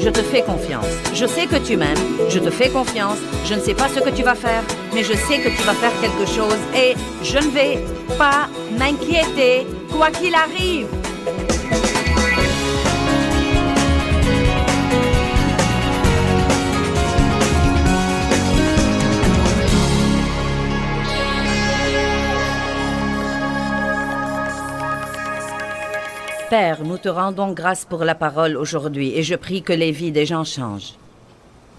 Je te fais confiance. Je sais que tu m'aimes. Je te fais confiance. Je ne sais pas ce que tu vas faire, mais je sais que tu vas faire quelque chose et je ne vais pas m'inquiéter quoi qu'il arrive. Père, nous te rendons grâce pour la parole aujourd'hui et je prie que les vies des gens changent.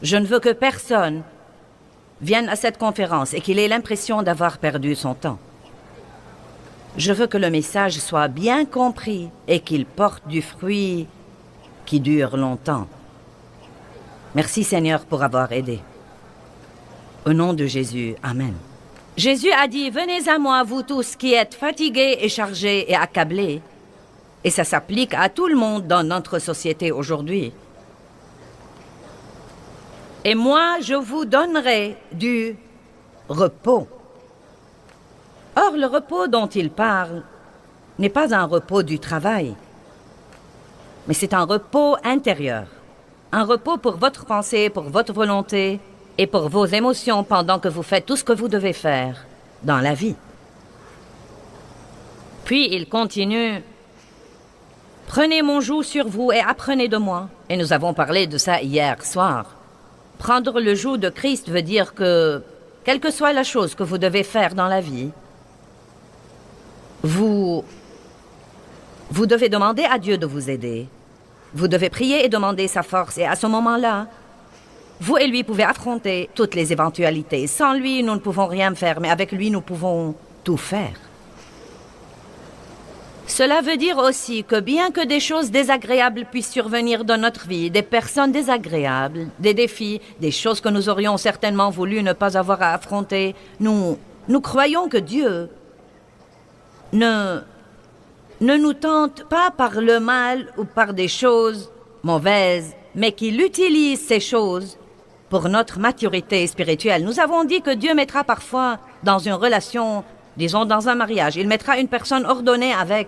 Je ne veux que personne vienne à cette conférence et qu'il ait l'impression d'avoir perdu son temps. Je veux que le message soit bien compris et qu'il porte du fruit qui dure longtemps. Merci Seigneur pour avoir aidé. Au nom de Jésus, Amen. Jésus a dit, venez à moi, vous tous qui êtes fatigués et chargés et accablés. Et ça s'applique à tout le monde dans notre société aujourd'hui. Et moi, je vous donnerai du repos. Or, le repos dont il parle n'est pas un repos du travail, mais c'est un repos intérieur. Un repos pour votre pensée, pour votre volonté et pour vos émotions pendant que vous faites tout ce que vous devez faire dans la vie. Puis il continue. Prenez mon joug sur vous et apprenez de moi. Et nous avons parlé de ça hier soir. Prendre le joug de Christ veut dire que, quelle que soit la chose que vous devez faire dans la vie, vous devez demander à Dieu de vous aider. Vous devez prier et demander sa force. Et à ce moment-là, vous et lui pouvez affronter toutes les éventualités. Sans lui, nous ne pouvons rien faire, mais avec lui, nous pouvons tout faire. Cela veut dire aussi que bien que des choses désagréables puissent survenir dans notre vie, des personnes désagréables, des défis, des choses que nous aurions certainement voulu ne pas avoir à affronter, nous croyons que Dieu ne nous tente pas par le mal ou par des choses mauvaises, mais qu'il utilise ces choses pour notre maturité spirituelle. Nous avons dit que Dieu mettra parfois dans une relation, disons dans un mariage, il mettra une personne ordonnée avec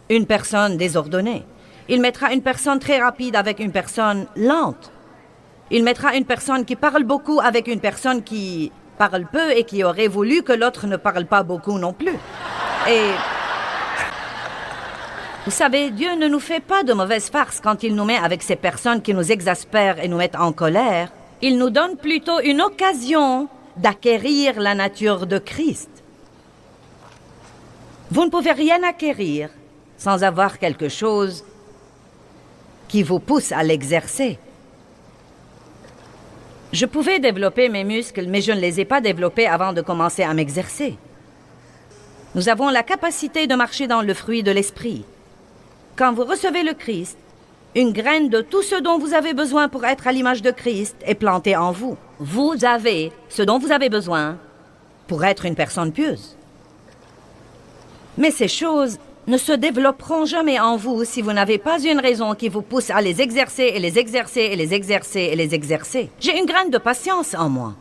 une personne désordonnée. Il mettra une personne très rapide avec une personne lente. Il mettra une personne qui parle beaucoup avec une personne qui parle peu et qui aurait voulu que l'autre ne parle pas beaucoup non plus. Et vous savez, Dieu ne nous fait pas de mauvaises farces quand il nous met avec ces personnes qui nous exaspèrent et nous mettent en colère. Il nous donne plutôt une occasion d'acquérir la nature de Christ. Vous ne pouvez rien acquérir sans avoir quelque chose qui vous pousse à l'exercer. Je pouvais développer mes muscles, mais je ne les ai pas développés avant de commencer à m'exercer. Nous avons la capacité de marcher dans le fruit de l'esprit. Quand vous recevez le Christ, une graine de tout ce dont vous avez besoin pour être à l'image de Christ est plantée en vous. Vous avez ce dont vous avez besoin pour être une personne pieuse. Mais ces choses ne se développeront jamais en vous si vous n'avez pas une raison qui vous pousse à les exercer et les exercer et les exercer et les exercer. J'ai une graine de patience en moi.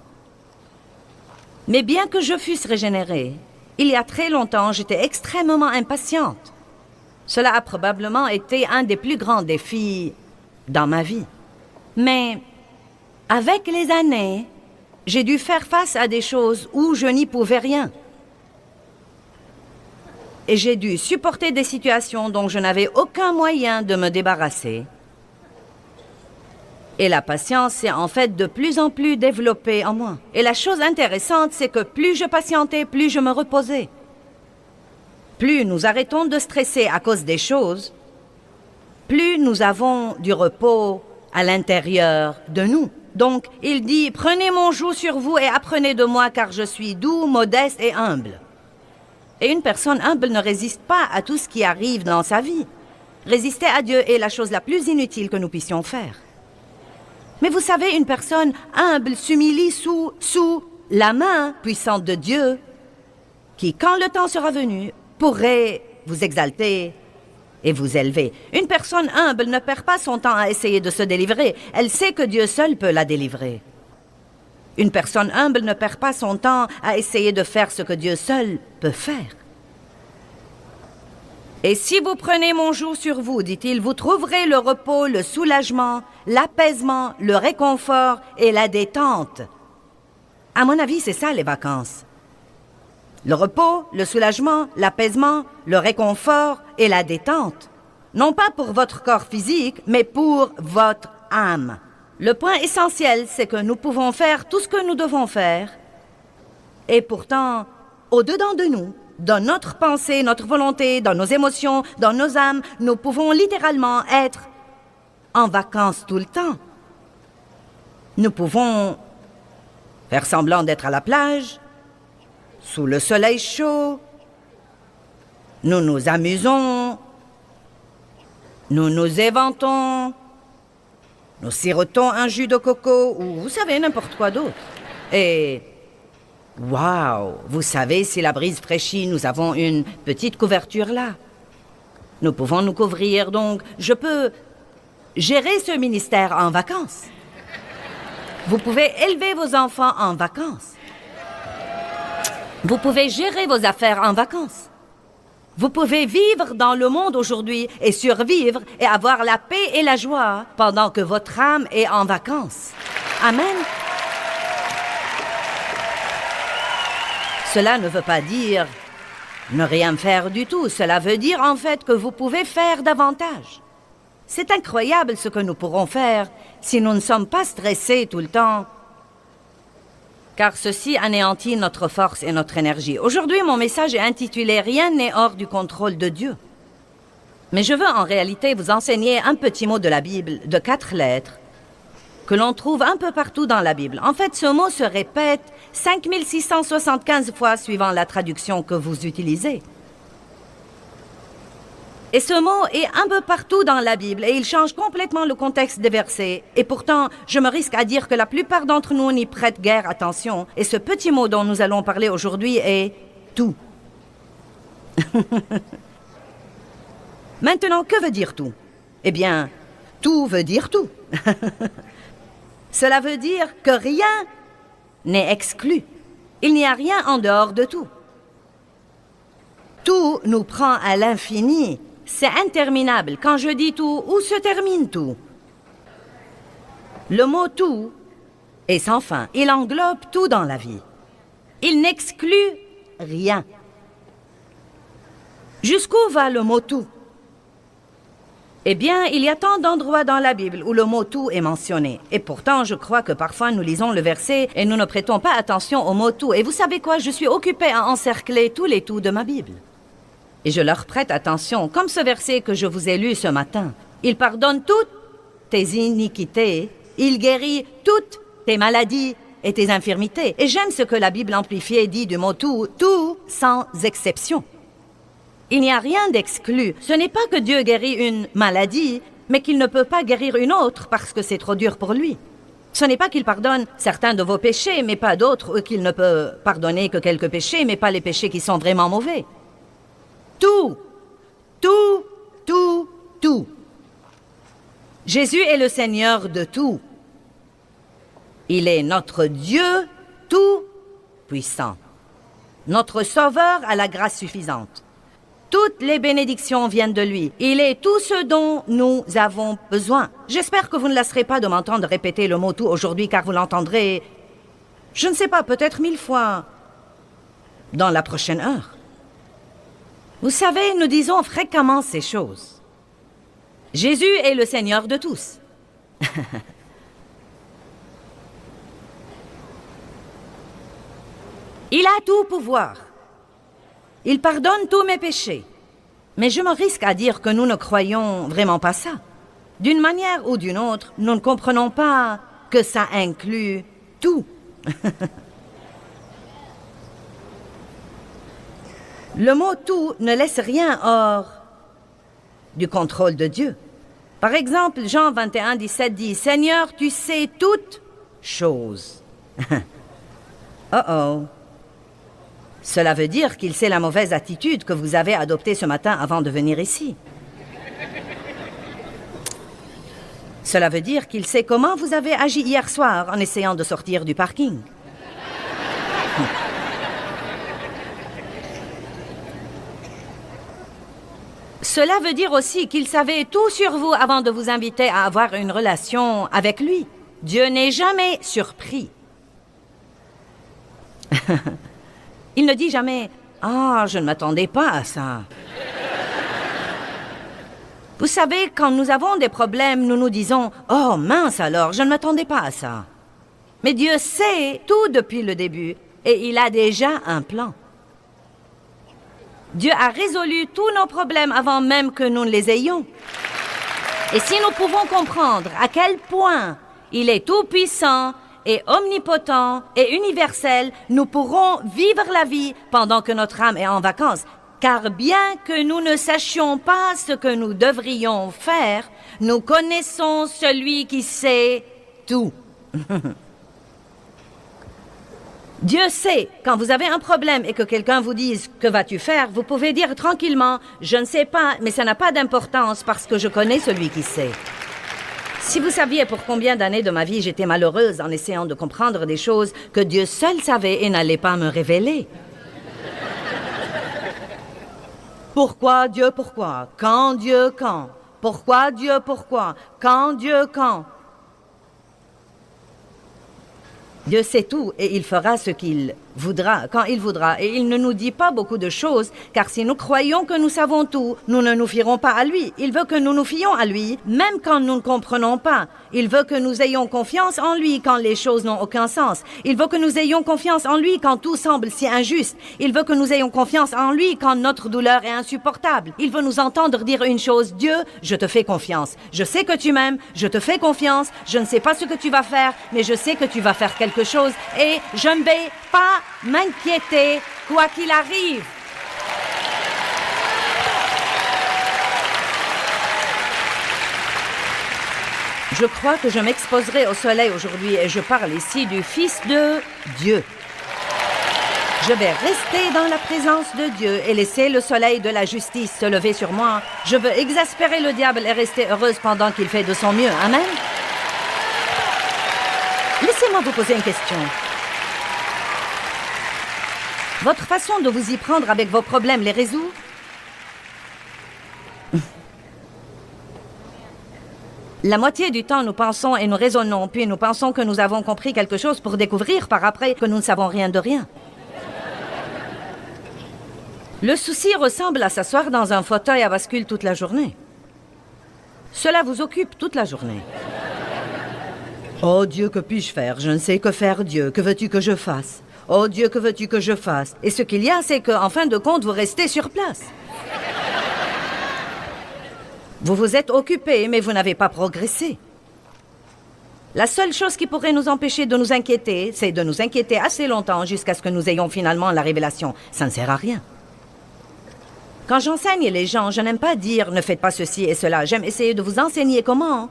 Mais bien que je fusse régénérée, il y a très longtemps, j'étais extrêmement impatiente. Cela a probablement été un des plus grands défis dans ma vie. Mais avec les années, j'ai dû faire face à des choses où je n'y pouvais rien. Et j'ai dû supporter des situations dont je n'avais aucun moyen de me débarrasser. Et la patience s'est en fait de plus en plus développée en moi. Et la chose intéressante, c'est que plus je patientais, plus je me reposais. Plus nous arrêtons de stresser à cause des choses, plus nous avons du repos à l'intérieur de nous. Donc, il dit, prenez mon joug sur vous et apprenez de moi, car je suis doux, modeste et humble. Et une personne humble ne résiste pas à tout ce qui arrive dans sa vie. Résister à Dieu est la chose la plus inutile que nous puissions faire. Mais vous savez, une personne humble s'humilie sous la main puissante de Dieu, qui, quand le temps sera venu, pourrait vous exalter et vous élever. Une personne humble ne perd pas son temps à essayer de se délivrer. Elle sait que Dieu seul peut la délivrer. Une personne humble ne perd pas son temps à essayer de faire ce que Dieu seul peut faire. Et si vous prenez mon joug sur vous, dit-il, vous trouverez le repos, le soulagement, l'apaisement, le réconfort et la détente. À mon avis, c'est ça les vacances. Le repos, le soulagement, l'apaisement, le réconfort et la détente. Non pas pour votre corps physique, mais pour votre âme. Le point essentiel, c'est que nous pouvons faire tout ce que nous devons faire. Et pourtant, au-dedans de nous, dans notre pensée, notre volonté, dans nos émotions, dans nos âmes, nous pouvons littéralement être en vacances tout le temps. Nous pouvons faire semblant d'être à la plage, sous le soleil chaud. Nous nous amusons, nous nous éventons, nous sirotons un jus de coco ou vous savez, n'importe quoi d'autre. Et waouh, vous savez, si la brise fraîchit, nous avons une petite couverture là. Nous pouvons nous couvrir, donc je peux gérer ce ministère en vacances. Vous pouvez élever vos enfants en vacances. Vous pouvez gérer vos affaires en vacances. Vous pouvez vivre dans le monde aujourd'hui et survivre et avoir la paix et la joie pendant que votre âme est en vacances. Amen. Cela ne veut pas dire ne rien faire du tout. Cela veut dire en fait que vous pouvez faire davantage. C'est incroyable ce que nous pourrons faire si nous ne sommes pas stressés tout le temps, car ceci anéantit notre force et notre énergie. Aujourd'hui, mon message est intitulé « Rien n'est hors du contrôle de Dieu ». Mais je veux en réalité vous enseigner un petit mot de la Bible de 4 lettres que l'on trouve un peu partout dans la Bible. En fait, ce mot se répète 5675 fois suivant la traduction que vous utilisez. Et ce mot est un peu partout dans la Bible et il change complètement le contexte des versets. Et pourtant, je me risque à dire que la plupart d'entre nous n'y prêtent guère attention. Et ce petit mot dont nous allons parler aujourd'hui est « tout ». Maintenant, que veut dire tout? Eh bien, tout veut dire tout. Cela veut dire que rien n'est exclu. Il n'y a rien en dehors de tout. Tout nous prend à l'infini. C'est interminable. Quand je dis tout, où se termine tout? Le mot « tout » est sans fin. Il englobe tout dans la vie. Il n'exclut rien. Jusqu'où va le mot « tout » ? Eh bien, il y a tant d'endroits dans la Bible où le mot « tout » est mentionné. Et pourtant, je crois que parfois nous lisons le verset et nous ne prêtons pas attention au mot « tout ». Et vous savez quoi? Je suis occupée à encercler tous les « tout » de ma Bible. Et je leur prête attention, comme ce verset que je vous ai lu ce matin. Il pardonne toutes tes iniquités, il guérit toutes tes maladies et tes infirmités. Et j'aime ce que la Bible amplifiée dit du mot « tout », tout sans exception. Il n'y a rien d'exclu. Ce n'est pas que Dieu guérit une maladie, mais qu'il ne peut pas guérir une autre parce que c'est trop dur pour lui. Ce n'est pas qu'il pardonne certains de vos péchés, mais pas d'autres, ou qu'il ne peut pardonner que quelques péchés, mais pas les péchés qui sont vraiment mauvais. Tout, tout, tout, tout. Jésus est le Seigneur de tout. Il est notre Dieu tout-puissant, notre Sauveur à la grâce suffisante. Toutes les bénédictions viennent de lui. Il est tout ce dont nous avons besoin. J'espère que vous ne lasserez pas de m'entendre répéter le mot « tout » aujourd'hui, car vous l'entendrez, je ne sais pas, peut-être 1000 fois dans la prochaine heure. Vous savez, nous disons fréquemment ces choses. Jésus est le Seigneur de tous. Il a tout pouvoir. Il pardonne tous mes péchés. Mais je me risque à dire que nous ne croyons vraiment pas ça. D'une manière ou d'une autre, nous ne comprenons pas que ça inclut tout. Le mot « tout » ne laisse rien hors du contrôle de Dieu. Par exemple, Jean 21, 17 dit « Seigneur, tu sais toutes choses. » Oh. Cela veut dire qu'il sait la mauvaise attitude que vous avez adoptée ce matin avant de venir ici. Cela veut dire qu'il sait comment vous avez agi hier soir en essayant de sortir du parking. Cela veut dire aussi qu'il savait tout sur vous avant de vous inviter à avoir une relation avec lui. Dieu n'est jamais surpris. Il ne dit jamais « Ah, je ne m'attendais pas à ça ». Vous savez, quand nous avons des problèmes, nous nous disons « Oh mince alors, je ne m'attendais pas à ça ». Mais Dieu sait tout depuis le début et il a déjà un plan. Dieu a résolu tous nos problèmes avant même que nous ne les ayons. Et si nous pouvons comprendre à quel point il est tout-puissant et omnipotent et universel, nous pourrons vivre la vie pendant que notre âme est en vacances. Car bien que nous ne sachions pas ce que nous devrions faire, nous connaissons celui qui sait tout. Dieu sait, quand vous avez un problème et que quelqu'un vous dise « Que vas-tu faire ?» vous pouvez dire tranquillement « Je ne sais pas, mais ça n'a pas d'importance parce que je connais celui qui sait. » Si vous saviez pour combien d'années de ma vie j'étais malheureuse en essayant de comprendre des choses que Dieu seul savait et n'allait pas me révéler. Pourquoi Dieu, pourquoi? Quand Dieu, quand? Pourquoi Dieu, pourquoi? Quand Dieu, quand? Dieu sait tout et il fera ce qu'il voudra, quand il voudra. Et il ne nous dit pas beaucoup de choses, car si nous croyons que nous savons tout, nous ne nous fierons pas à lui. Il veut que nous nous fions à lui, même quand nous ne comprenons pas. Il veut que nous ayons confiance en lui quand les choses n'ont aucun sens. Il veut que nous ayons confiance en lui quand tout semble si injuste. Il veut que nous ayons confiance en lui quand notre douleur est insupportable. Il veut nous entendre dire une chose: Dieu, je te fais confiance. Je sais que tu m'aimes, je te fais confiance. Je ne sais pas ce que tu vas faire, mais je sais que tu vas faire quelque chose et je ne vais pas m'inquiéter quoi qu'il arrive. Je crois que je m'exposerai au soleil aujourd'hui et je parle ici du Fils de Dieu. Je vais rester dans la présence de Dieu et laisser le soleil de la justice se lever sur moi. Je veux exaspérer le diable et rester heureuse pendant qu'il fait de son mieux. Amen. Laissez-moi vous poser une question. Votre façon de vous y prendre avec vos problèmes les résout? La moitié du temps, nous pensons et nous raisonnons, puis nous pensons que nous avons compris quelque chose pour découvrir par après que nous ne savons rien de rien. Le souci ressemble à s'asseoir dans un fauteuil à bascule toute la journée. Cela vous occupe toute la journée. Oh Dieu, que puis-je faire? Je ne sais que faire, Dieu. Que veux-tu que je fasse? Oh Dieu, que veux-tu que je fasse? Et ce qu'il y a, c'est qu'en fin de compte, vous restez sur place. Vous vous êtes occupé, mais vous n'avez pas progressé. La seule chose qui pourrait nous empêcher de nous inquiéter, c'est de nous inquiéter assez longtemps jusqu'à ce que nous ayons finalement la révélation. Ça ne sert à rien. Quand j'enseigne les gens, je n'aime pas dire « ne faites pas ceci et cela ». J'aime essayer de vous enseigner comment.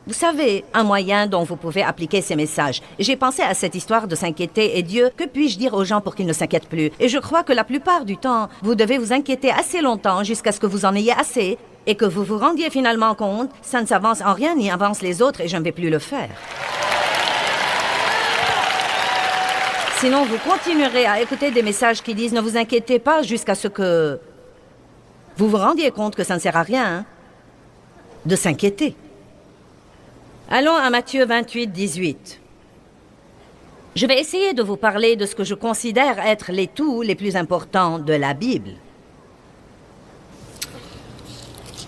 Vous savez, un moyen dont vous pouvez appliquer ces messages. J'ai pensé à cette histoire de s'inquiéter et Dieu, que puis-je dire aux gens pour qu'ils ne s'inquiètent plus? Et je crois que la plupart du temps, vous devez vous inquiéter assez longtemps jusqu'à ce que vous en ayez assez et que vous vous rendiez finalement compte, ça ne s'avance en rien ni avance les autres et je ne vais plus le faire. Sinon, vous continuerez à écouter des messages qui disent « ne vous inquiétez pas » jusqu'à ce que vous vous rendiez compte que ça ne sert à rien de s'inquiéter. Allons à Matthieu 28, 18. Je vais essayer de vous parler de ce que je considère être les tout les plus importants de la Bible.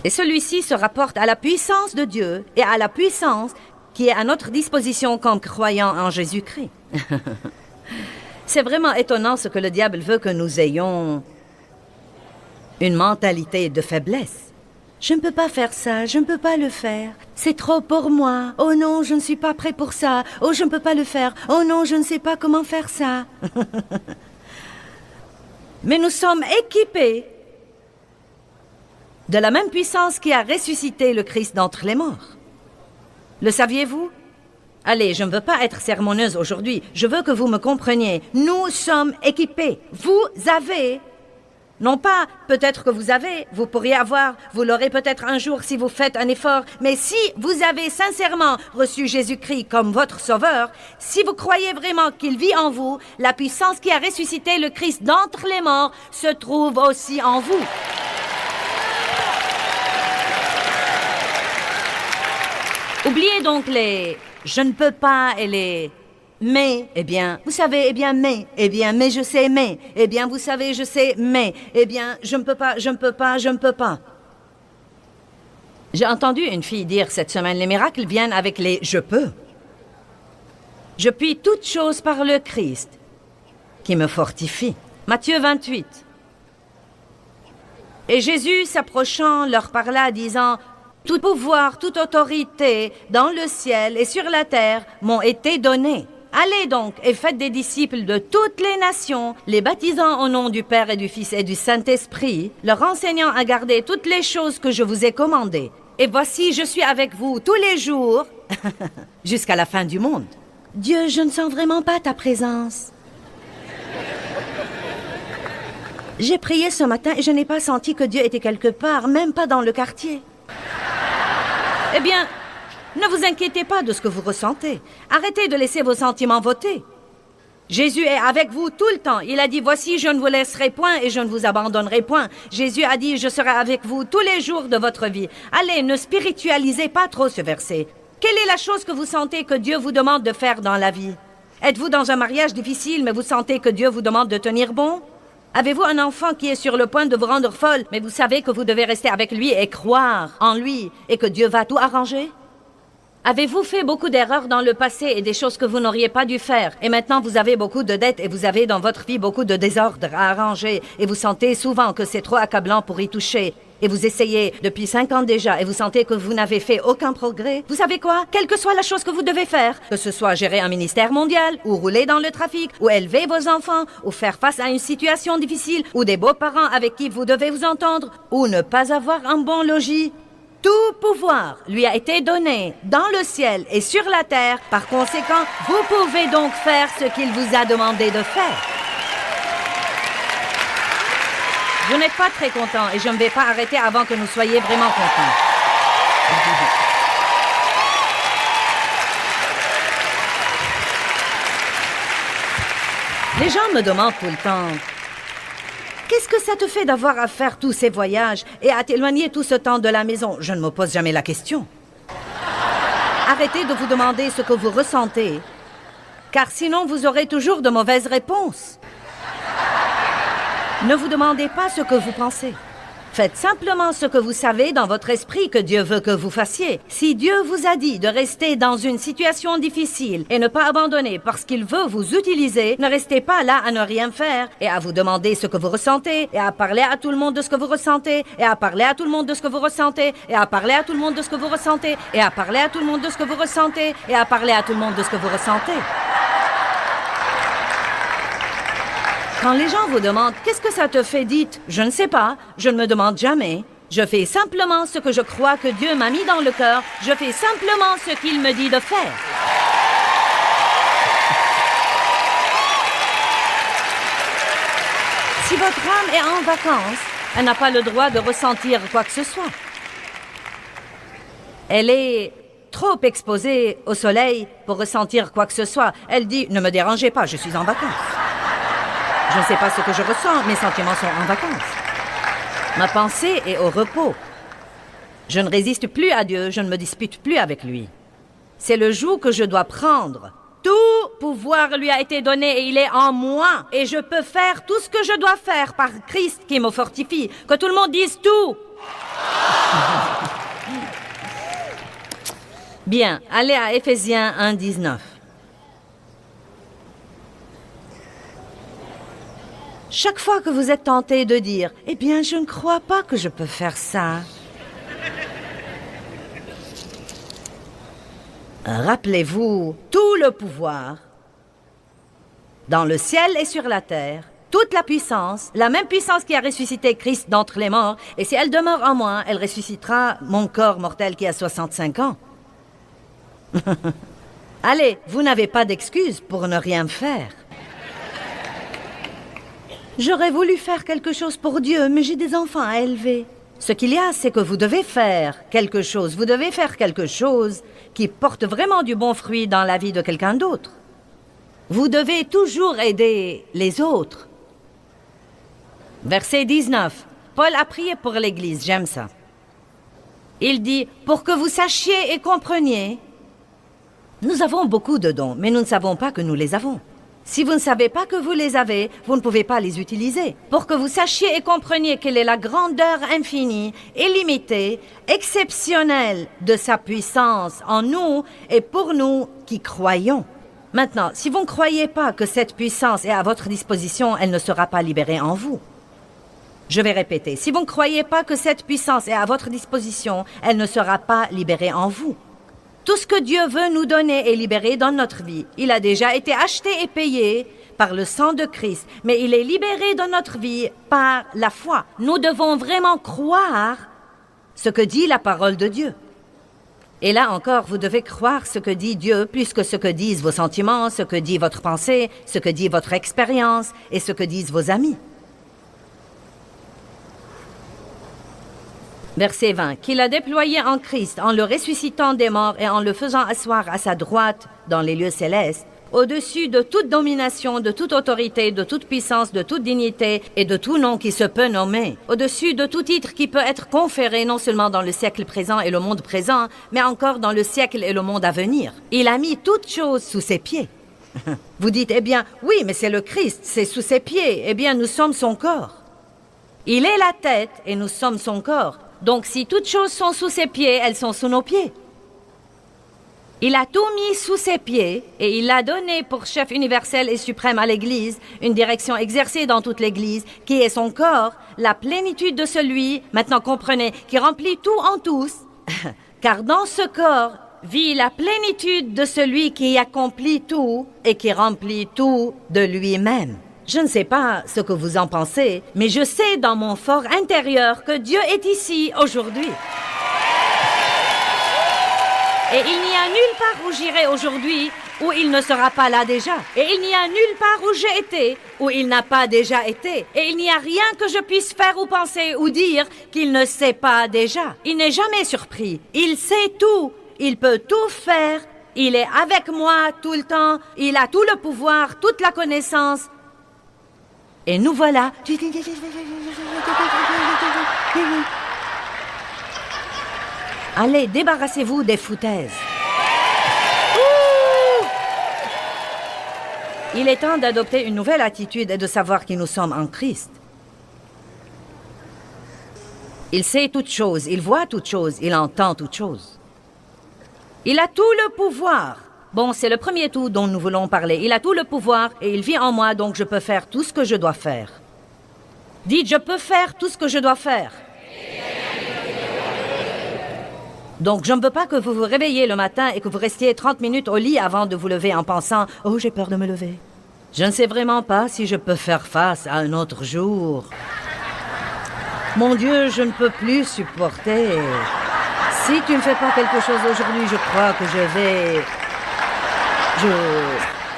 Et celui-ci se rapporte à la puissance de Dieu et à la puissance qui est à notre disposition comme croyants en Jésus-Christ. C'est vraiment étonnant ce que le diable veut que nous ayons une mentalité de faiblesse. Je ne peux pas faire ça, je ne peux pas le faire. C'est trop pour moi. Oh non, je ne suis pas prêt pour ça. Oh, je ne peux pas le faire. Oh non, je ne sais pas comment faire ça. Mais nous sommes équipés de la même puissance qui a ressuscité le Christ d'entre les morts. Le saviez-vous? Allez, je ne veux pas être sermonneuse aujourd'hui. Je veux que vous me compreniez. Nous sommes équipés. Vous avez... Non pas, peut-être que vous pourriez avoir, vous l'aurez peut-être un jour si vous faites un effort, mais si vous avez sincèrement reçu Jésus-Christ comme votre sauveur, si vous croyez vraiment qu'il vit en vous, la puissance qui a ressuscité le Christ d'entre les morts se trouve aussi en vous. Oubliez donc les « je ne peux pas » et les « mais ». Eh bien, vous savez, eh bien, mais je sais, mais. Eh bien, vous savez, je sais, mais. Eh bien, je ne peux pas, je ne peux pas, je ne peux pas. J'ai entendu une fille dire cette semaine, les miracles viennent avec les « je peux ». Je puis toutes choses par le Christ, qui me fortifie. Matthieu 28. Et Jésus, s'approchant, leur parla, disant, « Tout pouvoir, toute autorité, dans le ciel et sur la terre, m'ont été donnés. Allez donc et faites des disciples de toutes les nations, les baptisant au nom du Père et du Fils et du Saint-Esprit, leur enseignant à garder toutes les choses que je vous ai commandées. Et voici, je suis avec vous tous les jours, jusqu'à la fin du monde. » Dieu, je ne sens vraiment pas ta présence. J'ai prié ce matin et je n'ai pas senti que Dieu était quelque part, même pas dans le quartier. Eh bien, ne vous inquiétez pas de ce que vous ressentez. Arrêtez de laisser vos sentiments voter. Jésus est avec vous tout le temps. Il a dit, voici, je ne vous laisserai point et je ne vous abandonnerai point. Jésus a dit, je serai avec vous tous les jours de votre vie. Allez, ne spiritualisez pas trop ce verset. Quelle est la chose que vous sentez que Dieu vous demande de faire dans la vie? Êtes-vous dans un mariage difficile, mais vous sentez que Dieu vous demande de tenir bon? Avez-vous un enfant qui est sur le point de vous rendre folle, mais vous savez que vous devez rester avec lui et croire en lui et que Dieu va tout arranger? Avez-vous fait beaucoup d'erreurs dans le passé et des choses que vous n'auriez pas dû faire? Et maintenant, vous avez beaucoup de dettes et vous avez dans votre vie beaucoup de désordre à arranger et vous sentez souvent que c'est trop accablant pour y toucher. Et vous essayez depuis 5 ans déjà et vous sentez que vous n'avez fait aucun progrès. Vous savez quoi? Quelle que soit la chose que vous devez faire, que ce soit gérer un ministère mondial, ou rouler dans le trafic, ou élever vos enfants, ou faire face à une situation difficile, ou des beaux-parents avec qui vous devez vous entendre, ou ne pas avoir un bon logis, tout pouvoir lui a été donné dans le ciel et sur la terre. Par conséquent, vous pouvez donc faire ce qu'il vous a demandé de faire. Vous n'êtes pas très content et je ne vais pas arrêter avant que nous soyez vraiment contents. Les gens me demandent tout le temps, qu'est-ce que ça te fait d'avoir à faire tous ces voyages et à t'éloigner tout ce temps de la maison? Je ne me pose jamais la question. Arrêtez de vous demander ce que vous ressentez, car sinon vous aurez toujours de mauvaises réponses. Ne vous demandez pas ce que vous pensez. Faites simplement ce que vous savez dans votre esprit que Dieu veut que vous fassiez. Si Dieu vous a dit de rester dans une situation difficile et ne pas abandonner parce qu'il veut vous utiliser, ne restez pas là à ne rien faire et à vous demander ce que vous ressentez et à parler à tout le monde de ce que vous ressentez et à parler à tout le monde de ce que vous ressentez et à parler à tout le monde de ce que vous ressentez et à parler à tout le monde de ce que vous ressentez et à parler à tout le monde de ce que vous ressentez. Quand les gens vous demandent « Qu'est-ce que ça te fait ?» dites « Je ne sais pas, je ne me demande jamais. Je fais simplement ce que je crois que Dieu m'a mis dans le cœur. Je fais simplement ce qu'il me dit de faire. » Si votre âme est en vacances, elle n'a pas le droit de ressentir quoi que ce soit. Elle est trop exposée au soleil pour ressentir quoi que ce soit. Elle dit « Ne me dérangez pas, je suis en vacances. » Je ne sais pas ce que je ressens, mes sentiments sont en vacances. Ma pensée est au repos. Je ne résiste plus à Dieu, je ne me dispute plus avec lui. C'est le joug que je dois prendre. Tout pouvoir lui a été donné et il est en moi. Et je peux faire tout ce que je dois faire par Christ qui me fortifie. Que tout le monde dise tout. Bien, allez à Éphésiens 1, 19. Chaque fois que vous êtes tenté de dire « Eh bien, je ne crois pas que je peux faire ça », rappelez-vous tout le pouvoir dans le ciel et sur la terre, toute la puissance, la même puissance qui a ressuscité Christ d'entre les morts, et si elle demeure en moi, elle ressuscitera mon corps mortel qui a 65 ans. Allez, vous n'avez pas d'excuse pour ne rien faire. J'aurais voulu faire quelque chose pour Dieu, mais j'ai des enfants à élever. Ce qu'il y a, c'est que vous devez faire quelque chose. Vous devez faire quelque chose qui porte vraiment du bon fruit dans la vie de quelqu'un d'autre. Vous devez toujours aider les autres. Verset 19. Paul a prié pour l'Église, j'aime ça. Il dit, pour que vous sachiez et compreniez. Nous avons beaucoup de dons, mais nous ne savons pas que nous les avons. Si vous ne savez pas que vous les avez, vous ne pouvez pas les utiliser. Pour que vous sachiez et compreniez quelle est la grandeur infinie, illimitée, exceptionnelle de sa puissance en nous et pour nous qui croyons. Maintenant, si vous ne croyez pas que cette puissance est à votre disposition, elle ne sera pas libérée en vous. Je vais répéter, si vous ne croyez pas que cette puissance est à votre disposition, elle ne sera pas libérée en vous. Tout ce que Dieu veut nous donner est libéré dans notre vie. Il a déjà été acheté et payé par le sang de Christ, mais il est libéré dans notre vie par la foi. Nous devons vraiment croire ce que dit la parole de Dieu. Et là encore, vous devez croire ce que dit Dieu plus que ce que disent vos sentiments, ce que dit votre pensée, ce que dit votre expérience et ce que disent vos amis. Verset 20. Qu'il a déployé en Christ, en le ressuscitant des morts et en le faisant asseoir à sa droite dans les lieux célestes, au-dessus de toute domination, de toute autorité, de toute puissance, de toute dignité et de tout nom qui se peut nommer, au-dessus de tout titre qui peut être conféré non seulement dans le siècle présent et le monde présent, mais encore dans le siècle et le monde à venir. Il a mis toutes choses sous ses pieds. Vous dites, eh bien, oui, mais c'est le Christ, c'est sous ses pieds. Eh bien, nous sommes son corps. Il est la tête et nous sommes son corps. Donc, si toutes choses sont sous ses pieds, elles sont sous nos pieds. Il a tout mis sous ses pieds et il l'a donné pour chef universel et suprême à l'Église, une direction exercée dans toute l'Église, qui est son corps, la plénitude de celui, maintenant comprenez, qui remplit tout en tous. Car dans ce corps vit la plénitude de celui qui accomplit tout et qui remplit tout de lui-même. Je ne sais pas ce que vous en pensez, mais je sais dans mon fort intérieur que Dieu est ici aujourd'hui. Et il n'y a nulle part où j'irai aujourd'hui où il ne sera pas là déjà. Et il n'y a nulle part où j'ai été où il n'a pas déjà été. Et il n'y a rien que je puisse faire ou penser ou dire qu'il ne sait pas déjà. Il n'est jamais surpris. Il sait tout. Il peut tout faire. Il est avec moi tout le temps. Il a tout le pouvoir, toute la connaissance. Et nous voilà. Allez, débarrassez-vous des foutaises. Il est temps d'adopter une nouvelle attitude et de savoir qui nous sommes en Christ. Il sait toutes choses, il voit toutes choses, il entend toutes choses. Il a tout le pouvoir. Bon, c'est le premier tout dont nous voulons parler. Il a tout le pouvoir et il vit en moi, donc je peux faire tout ce que je dois faire. Dites, je peux faire tout ce que je dois faire. Donc, je ne veux pas que vous vous réveilliez le matin et que vous restiez 30 minutes au lit avant de vous lever en pensant « Oh, j'ai peur de me lever. Je ne sais vraiment pas si je peux faire face à un autre jour. Mon Dieu, je ne peux plus supporter. Si tu ne fais pas quelque chose aujourd'hui, je crois que je vais...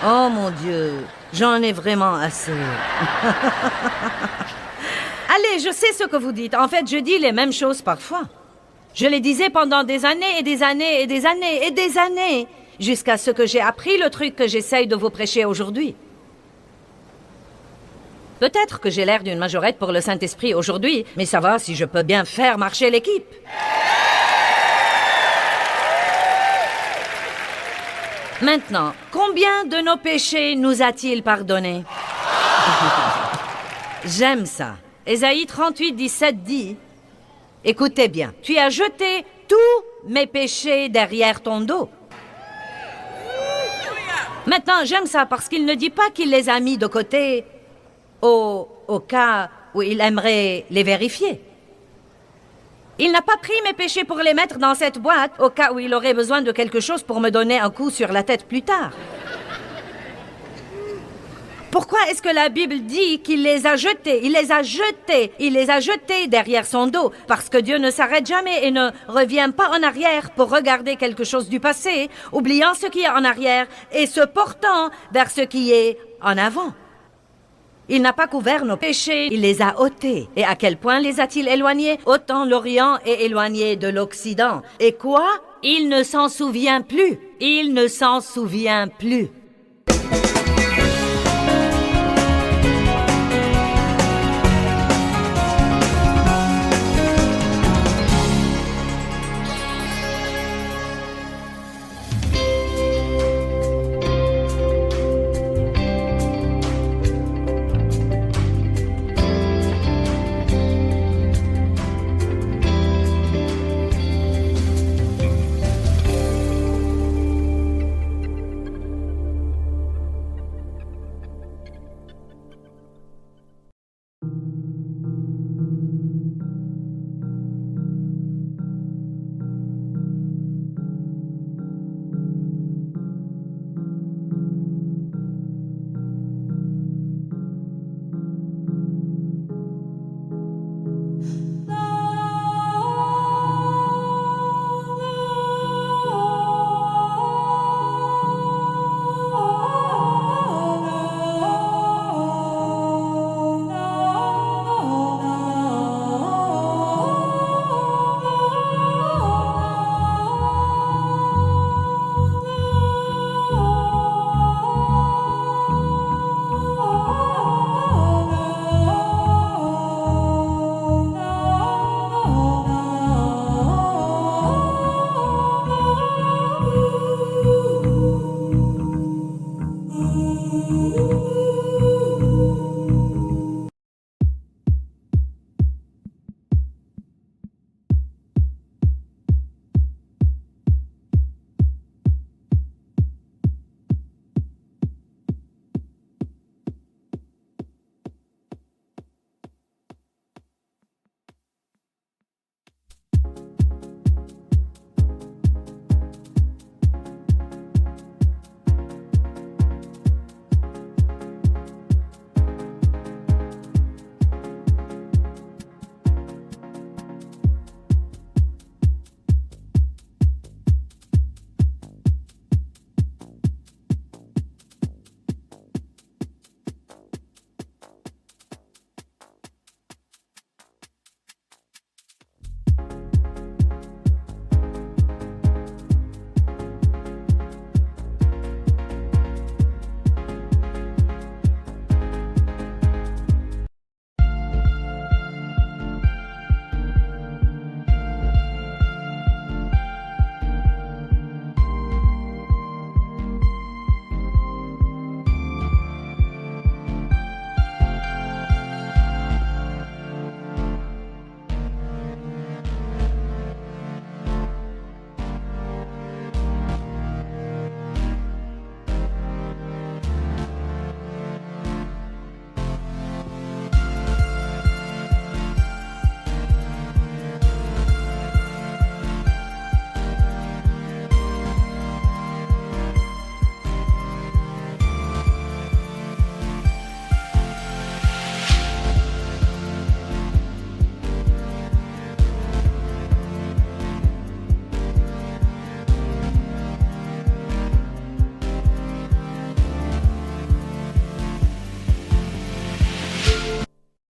Oh mon Dieu, j'en ai vraiment assez. » Allez, je sais ce que vous dites. En fait, je dis les mêmes choses parfois. Je les disais pendant des années et des années et des années et des années, jusqu'à ce que j'ai appris le truc que j'essaye de vous prêcher aujourd'hui. Peut-être que j'ai l'air d'une majorette pour le Saint-Esprit aujourd'hui, mais ça va si je peux bien faire marcher l'équipe. Maintenant, combien de nos péchés nous a-t-il pardonnés? J'aime ça. Ésaïe 38, 17 dit... Écoutez bien, tu as jeté tous mes péchés derrière ton dos. Maintenant, j'aime ça parce qu'il ne dit pas qu'il les a mis de côté au cas où il aimerait les vérifier. Il n'a pas pris mes péchés pour les mettre dans cette boîte au cas où il aurait besoin de quelque chose pour me donner un coup sur la tête plus tard. Pourquoi est-ce que la Bible dit qu'il les a jetés? Il les a jetés. Il les a jetés derrière son dos. Parce que Dieu ne s'arrête jamais et ne revient pas en arrière pour regarder quelque chose du passé, oubliant ce qui est en arrière et se portant vers ce qui est en avant. Il n'a pas couvert nos péchés, il les a ôtés. Et à quel point les a-t-il éloignés? Autant l'Orient est éloigné de l'Occident. Et quoi? Il ne s'en souvient plus. Il ne s'en souvient plus.